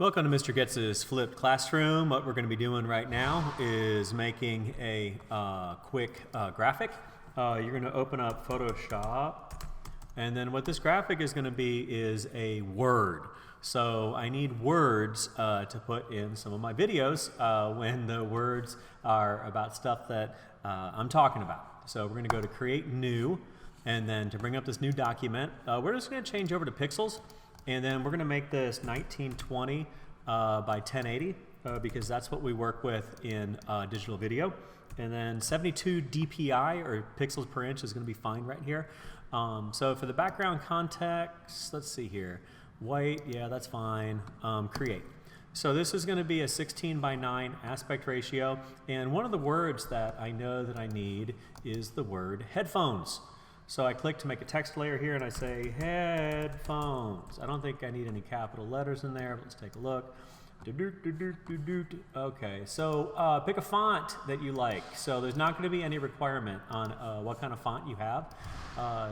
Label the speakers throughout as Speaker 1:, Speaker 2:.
Speaker 1: Welcome to mrGoetz's Flipped Classroom. What we're going to be doing right now is making a quick graphic. You're going to open up Photoshop, and then what this graphic is going to be is a word. So I need words to put in some of my videos when the words are about stuff that I'm talking about. So we're going to go to Create New, and then to bring up this new document, we're just going to change over to pixels. And then we're going to make this 1920 by 1080 because that's what we work with in digital video. And then 72 dpi or pixels per inch is going to be fine right here. So for the background context, let's see here. White, yeah, that's fine. Create. So this is going to be a 16 by 9 aspect ratio. And one of the words that I know that I need is the word headphones. So I click to make a text layer here and I say headphones. I don't think I need any capital letters in there, but let's take a look. Okay, so pick a font that you like. So there's not going to be any requirement on what kind of font you have.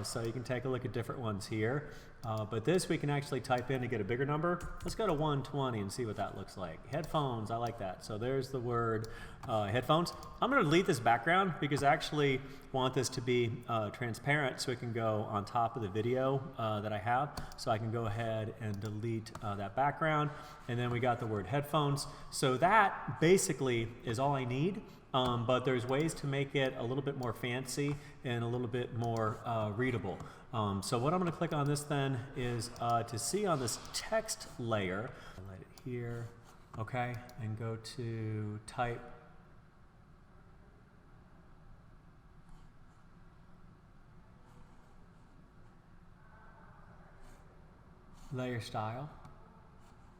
Speaker 1: So you can take a look at different ones here. But this we can actually type in to get a bigger number. Let's go to 120 and see what that looks like. Headphones, I like that. So there's the word headphones. I'm going to delete this background because I actually want this to be transparent so it can go on top of the video that I have. So I can go ahead and delete that background. And then we got the word headphones. So that basically is all I need. But there's ways to make it a little bit more fancy and a little bit more readable. So what I'm going to click on this then is to see on this text layer, highlight it here, okay, and go to type. Layer style,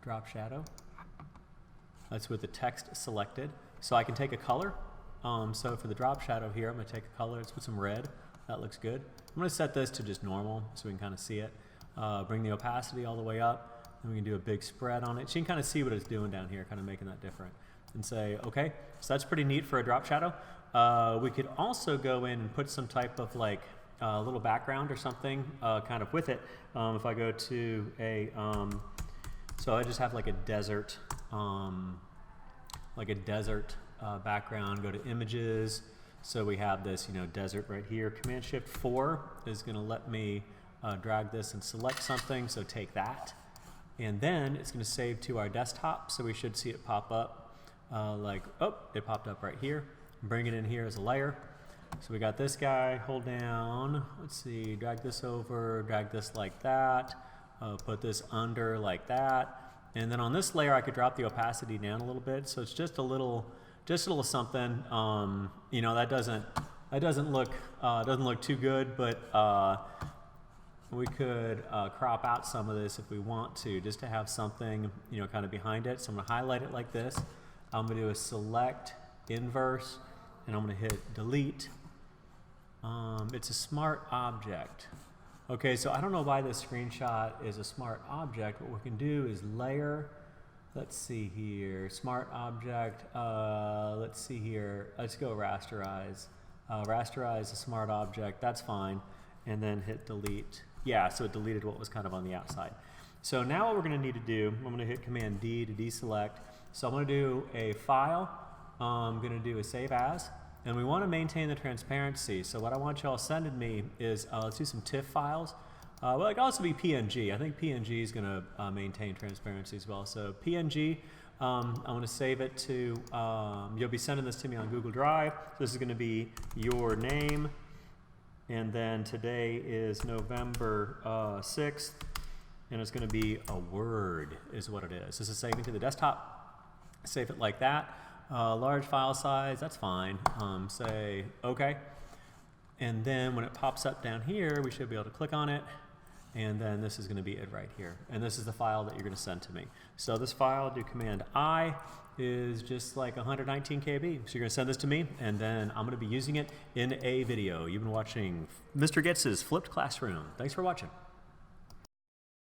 Speaker 1: drop shadow. That's with the text selected. So I can take a color. So for the drop shadow here, I'm going to take a color. Let's put some red. That looks good. I'm going to set this to just normal so we can kind of see it. Bring the opacity all the way up. And we can do a big spread on it. So you can kind of see what it's doing down here, kind of making that different. And say, okay, so that's pretty neat for a drop shadow. We could also go in and put some type of like little background or something kind of with it. If I go to a, so I just have like a desert, background, go to images. So we have this, desert right here. Command-Shift-4 is going to let me drag this and select something. So take that. And then it's going to save to our desktop. So we should see it pop up it popped up right here. Bring it in here as a layer. So we got this guy, hold down. Let's see, drag this over, drag this like that. Put this under like that. And then on this layer, I could drop the opacity down a little bit. So it's just a little something. That doesn't look too good, but we could crop out some of this if we want to, just to have something, kind of behind it. So I'm going to highlight it like this. I'm going to do a select inverse, and I'm going to hit delete. It's a smart object. Okay, so I don't know why this screenshot is a smart object. What we can do is layer. Let's see here, smart object. Let's see here. Let's go rasterize. Rasterize a smart object. That's fine. And then hit delete. Yeah, so it deleted what was kind of on the outside. So now what we're going to need to do, I'm going to hit Command D to deselect. So I'm going to do a file. I'm going to do a save as. And we want to maintain the transparency. So what I want y'all sending me is, let's do some TIFF files. Well, it can also be PNG. I think PNG is going to maintain transparency as well. So PNG, I'm going to save it to, you'll be sending this to me on Google Drive. So this is going to be your name. And then today is November 6th. And it's going to be a word is what it is. This is saving to the desktop. Save it like that. Large file size, that's fine. Say OK. And then when it pops up down here, we should be able to click on it. And then this is going to be it right here. And this is the file that you're going to send to me. So this file, do Command I, is just like 119 KB. So you're going to send this to me, and then I'm going to be using it in a video. You've been watching mrGoetz's Flipped Classroom. Thanks for watching.